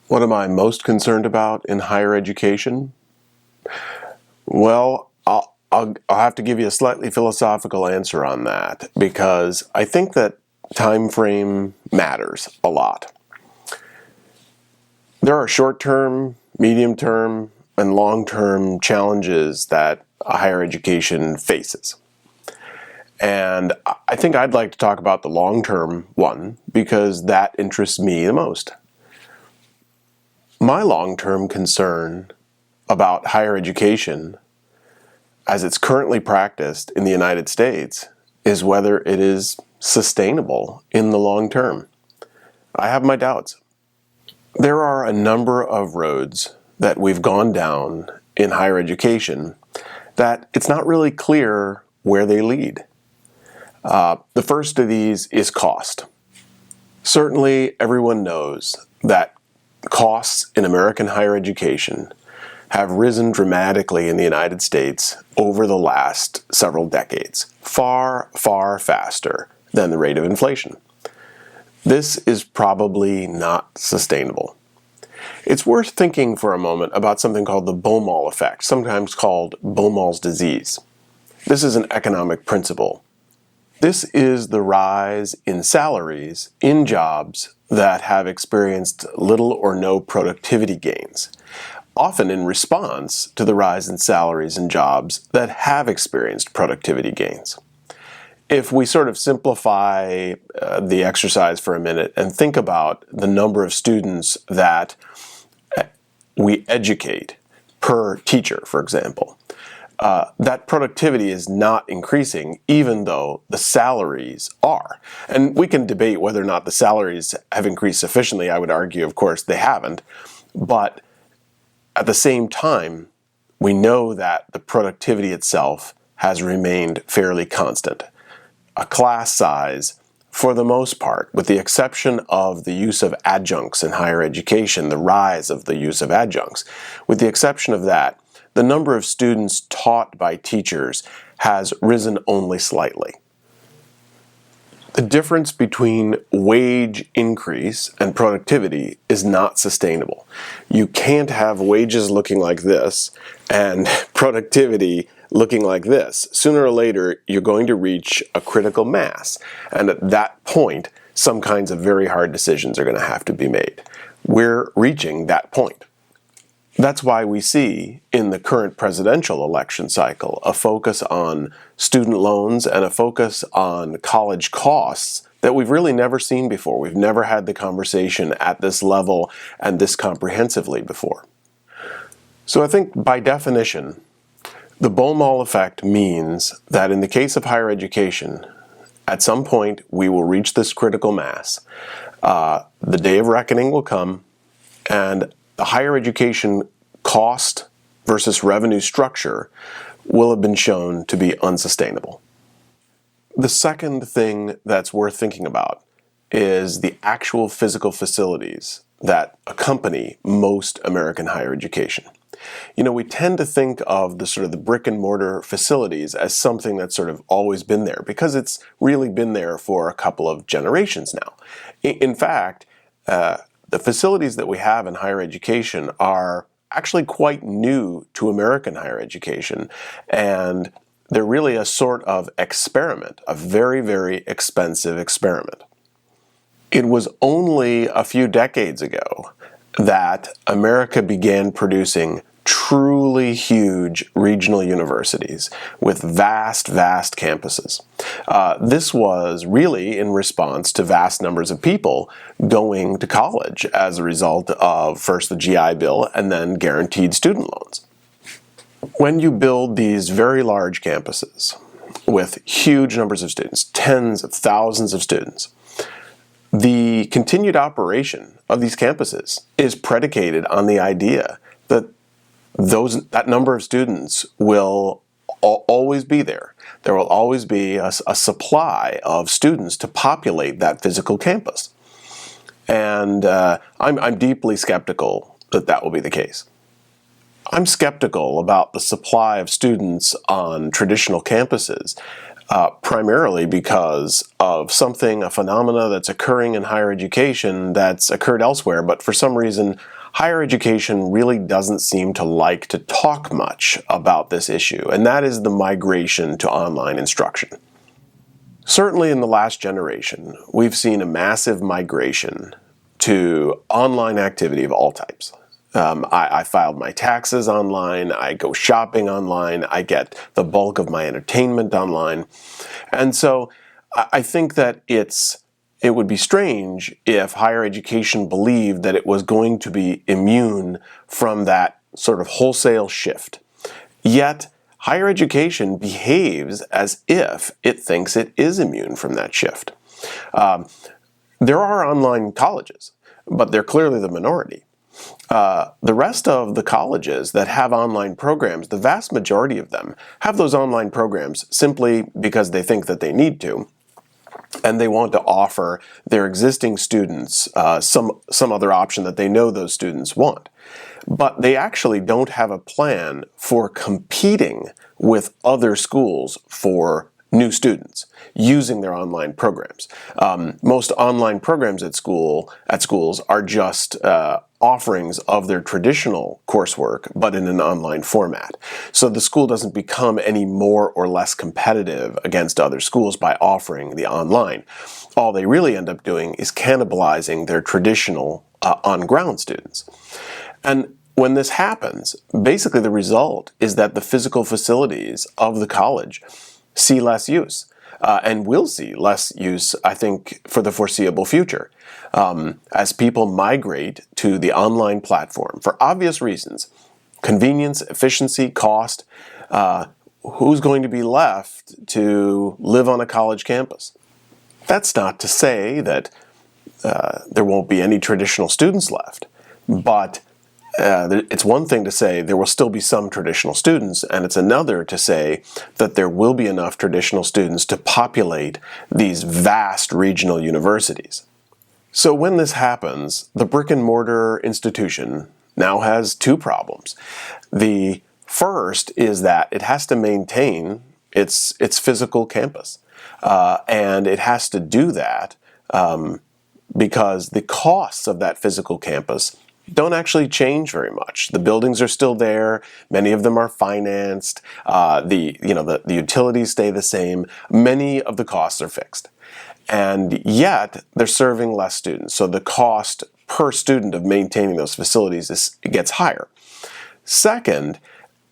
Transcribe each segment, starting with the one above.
What am I most concerned about in higher education? Well, I'll have to give you a slightly philosophical answer on that, because I think that time frame matters a lot. There are short-term, medium-term, and long-term challenges that higher education faces. And I think I'd like to talk about the long-term one because that interests me the most. My long-term concern about higher education as it's currently practiced in the United States is whether it is sustainable in the long term. I have my doubts. There are a number of roads that we've gone down in higher education that it's not really clear where they lead. The first of these is cost. Certainly everyone knows that costs in American higher education have risen dramatically in the United States over the last several decades, far, far faster than the rate of inflation. This is probably not sustainable. It's worth thinking for a moment about something called the Baumol effect, sometimes called Baumol's disease. This is an economic principle. This is the rise in salaries in jobs that have experienced little or no productivity gains, often in response to the rise in salaries in jobs that have experienced productivity gains. If we sort of simplify the exercise for a minute and think about the number of students that we educate per teacher, for example, that productivity is not increasing even though the salaries are. And we can debate whether or not the salaries have increased sufficiently. I would argue, of course, they haven't. But at the same time, we know that the productivity itself has remained fairly constant. A class size, for the most part, with the exception of the use of adjuncts in higher education, the rise of the use of adjuncts, with the exception of that, the number of students taught by teachers has risen only slightly. The difference between wage increase and productivity is not sustainable. You can't have wages looking like this and productivity looking like this. Sooner or later, you're going to reach a critical mass. And at that point, some kinds of very hard decisions are going to have to be made. We're reaching that point. That's why we see in the current presidential election cycle a focus on student loans and a focus on college costs that we've really never seen before. We've never had the conversation at this level and this comprehensively before. So I think by definition, the Baumol effect means that in the case of higher education, at some point we will reach this critical mass. The day of reckoning will come, and the higher education cost versus revenue structure will have been shown to be unsustainable. The second thing that's worth thinking about is the actual physical facilities that accompany most American higher education. You know, we tend to think of the sort of the brick and mortar facilities as something that's sort of always been there because it's really been there for a couple of generations now. In fact, the facilities that we have in higher education are actually quite new to American higher education, and they're really a sort of experiment, a very, very expensive experiment. It was only a few decades ago that America began producing truly huge regional universities with vast, vast campuses. This was really in response to vast numbers of people going to college as a result of first the GI Bill and then guaranteed student loans. When you build these very large campuses with huge numbers of students, tens of thousands of students, the continued operation of these campuses is predicated on the idea that that number of students will always be there. There will always be a supply of students to populate that physical campus. And I'm deeply skeptical that that will be the case. I'm skeptical about the supply of students on traditional campuses primarily because of a phenomena that's occurring in higher education that's occurred elsewhere, but for some reason, higher education really doesn't seem to like to talk much about this issue, and that is the migration to online instruction. Certainly in the last generation, we've seen a massive migration to online activity of all types. I filed my taxes online, I go shopping online, I get the bulk of my entertainment online. And so I think that it would be strange if higher education believed that it was going to be immune from that sort of wholesale shift. Yet, higher education behaves as if it thinks it is immune from that shift. There are online colleges, but they're clearly the minority. The rest of the colleges that have online programs, the vast majority of them have those online programs simply because they think that they need to, and they want to offer their existing students some other option that they know those students want. But they actually don't have a plan for competing with other schools for new students using their online programs. Most online programs at schools are just offerings of their traditional coursework, but in an online format. So the school doesn't become any more or less competitive against other schools by offering the online. All they really end up doing is cannibalizing their traditional on-ground students. And when this happens, basically the result is that the physical facilities of the college see less use, and will see less use, I think, for the foreseeable future. As people migrate to the online platform for obvious reasons, convenience, efficiency, cost, who's going to be left to live on a college campus? That's not to say that there won't be any traditional students left, but it's one thing to say there will still be some traditional students, and it's another to say that there will be enough traditional students to populate these vast regional universities. So when this happens, the brick and mortar institution now has two problems. The first is that it has to maintain its physical campus, and it has to do that because the costs of that physical campus don't actually change very much. The buildings are still there. Many of them are financed. The utilities stay the same. Many of the costs are fixed. And yet, they're serving less students. So the cost per student of maintaining those facilities gets higher. Second,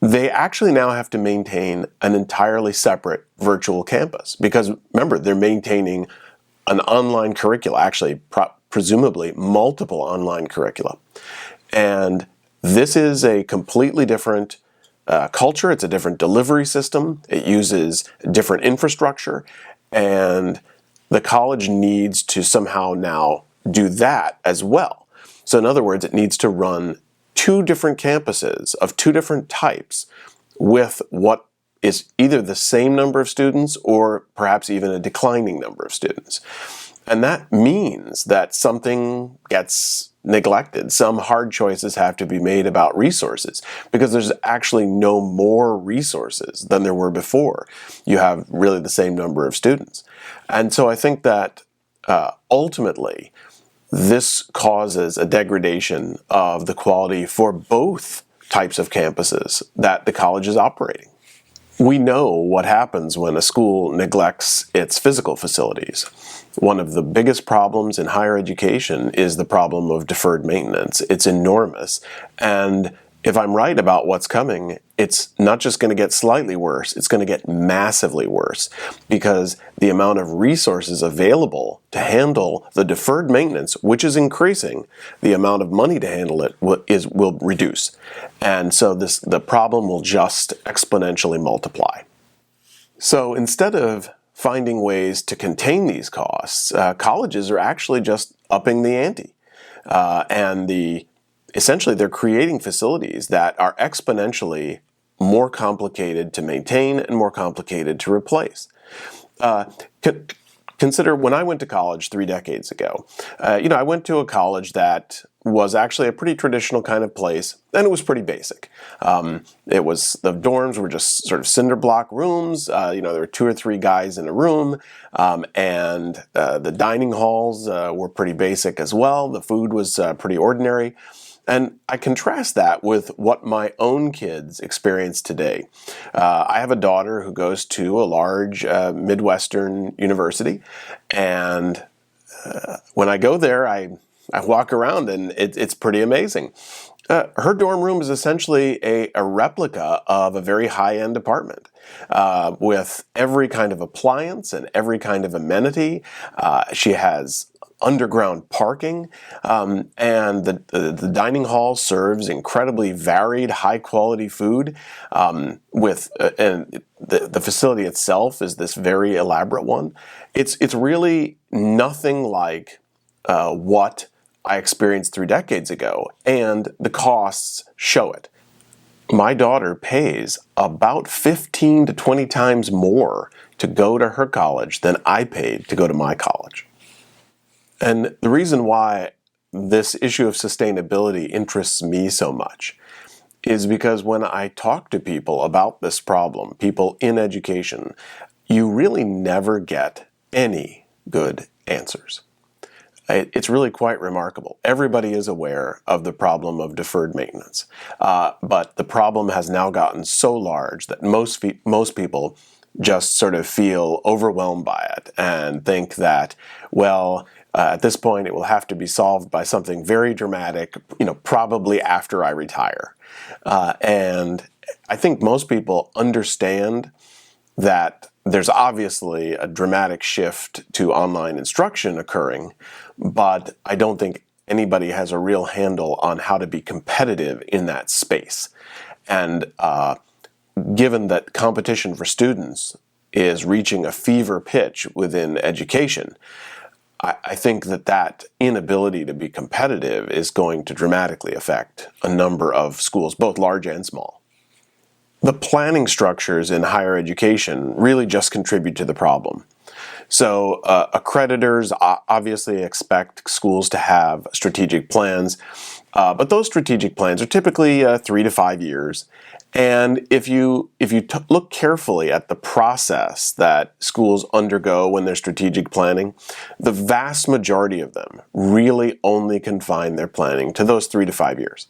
they actually now have to maintain an entirely separate virtual campus. Because remember, they're maintaining an online curricula, actually presumably multiple online curricula. And this is a completely different culture. It's a different delivery system. It uses different infrastructure. And the college needs to somehow now do that as well. So in other words, it needs to run two different campuses of two different types with what is either the same number of students or perhaps even a declining number of students. And that means that something gets neglected. Some hard choices have to be made about resources because there's actually no more resources than there were before. You have really the same number of students. And so I think that ultimately this causes a degradation of the quality for both types of campuses that the college is operating. We know what happens when a school neglects its physical facilities. One of the biggest problems in higher education is the problem of deferred maintenance. It's enormous. And if I'm right about what's coming, it's not just going to get slightly worse, it's going to get massively worse because the amount of resources available to handle the deferred maintenance, which is increasing, the amount of money to handle it will reduce. And so the problem will just exponentially multiply. So instead of finding ways to contain these costs, colleges are actually just upping the ante. Essentially, they're creating facilities that are exponentially more complicated to maintain and more complicated to replace. Consider when I went to college 3 decades ago. I went to a college that was actually a pretty traditional kind of place, and it was pretty basic. The dorms were just sort of cinder block rooms. There were 2 or 3 guys in a room, and the dining halls were pretty basic as well. The food was pretty ordinary. And I contrast that with what my own kids experience today. I have a daughter who goes to a large Midwestern university, and when I go there, I walk around, and it's pretty amazing. Her dorm room is essentially a replica of a very high-end apartment with every kind of appliance and every kind of amenity. She has underground parking, and the dining hall serves incredibly varied, high-quality food. And the facility itself is this very elaborate one. It's really nothing like what I experienced 3 decades ago, and the costs show it. My daughter pays about 15 to 20 times more to go to her college than I paid to go to my college. And the reason why this issue of sustainability interests me so much is because when I talk to people about this problem, people in education, you really never get any good answers. It's really quite remarkable. Everybody is aware of the problem of deferred maintenance, but the problem has now gotten so large that most people just sort of feel overwhelmed by it and think that, well, at this point it will have to be solved by something very dramatic, probably after I retire. And I think most people understand that there's obviously a dramatic shift to online instruction occurring, but I don't think anybody has a real handle on how to be competitive in that space. And given that competition for students is reaching a fever pitch within education, I think that inability to be competitive is going to dramatically affect a number of schools, both large and small. The planning structures in higher education really just contribute to the problem. So accreditors obviously expect schools to have strategic plans, but those strategic plans are typically 3 to 5 years. And if you look carefully at the process that schools undergo when they're strategic planning, the vast majority of them really only confine their planning to those 3 to 5 years.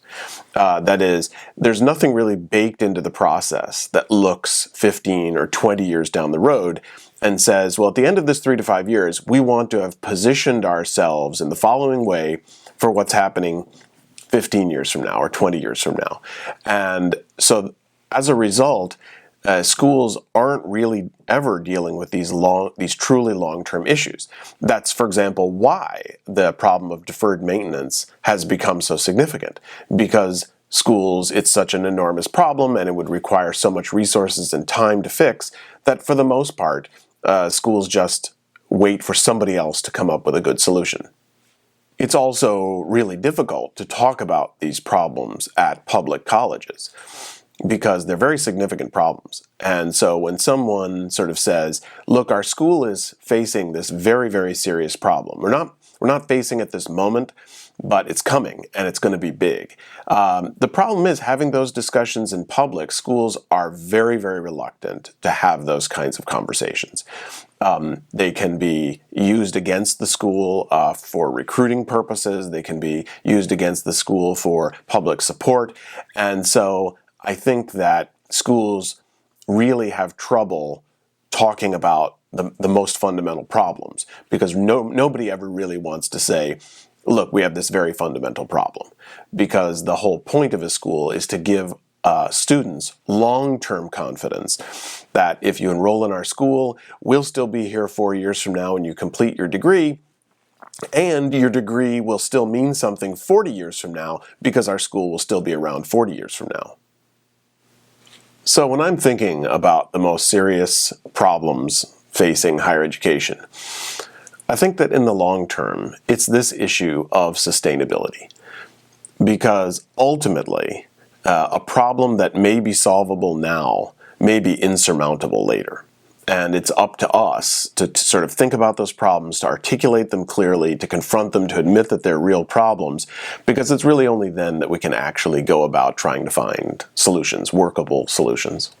That is, there's nothing really baked into the process that looks 15 or 20 years down the road and says, well, at the end of this 3 to 5 years, we want to have positioned ourselves in the following way for what's happening 15 years from now or 20 years from now. And so as a result, schools aren't really ever dealing with these truly long-term issues. That's, for example, why the problem of deferred maintenance has become so significant, because schools, it's such an enormous problem and it would require so much resources and time to fix that for the most part, schools just wait for somebody else to come up with a good solution. It's also really difficult to talk about these problems at public colleges because they're very significant problems. And so when someone sort of says, look, our school is facing this very, very serious problem. We're not facing it this moment, but it's coming and it's going to be big. The problem is having those discussions in public, schools are very, very reluctant to have those kinds of conversations. They can be used against the school for recruiting purposes. They can be used against the school for public support. And so I think that schools really have trouble talking about the most fundamental problems because nobody ever really wants to say, look, we have this very fundamental problem, because the whole point of a school is to give students long-term confidence that if you enroll in our school, we'll still be here 4 years from now when you complete your degree, and your degree will still mean something 40 years from now because our school will still be around 40 years from now. So when I'm thinking about the most serious problems facing higher education, I think that in the long term, it's this issue of sustainability, because ultimately, a problem that may be solvable now may be insurmountable later. And it's up to us to sort of think about those problems, to articulate them clearly, to confront them, to admit that they're real problems, because it's really only then that we can actually go about trying to find solutions, workable solutions.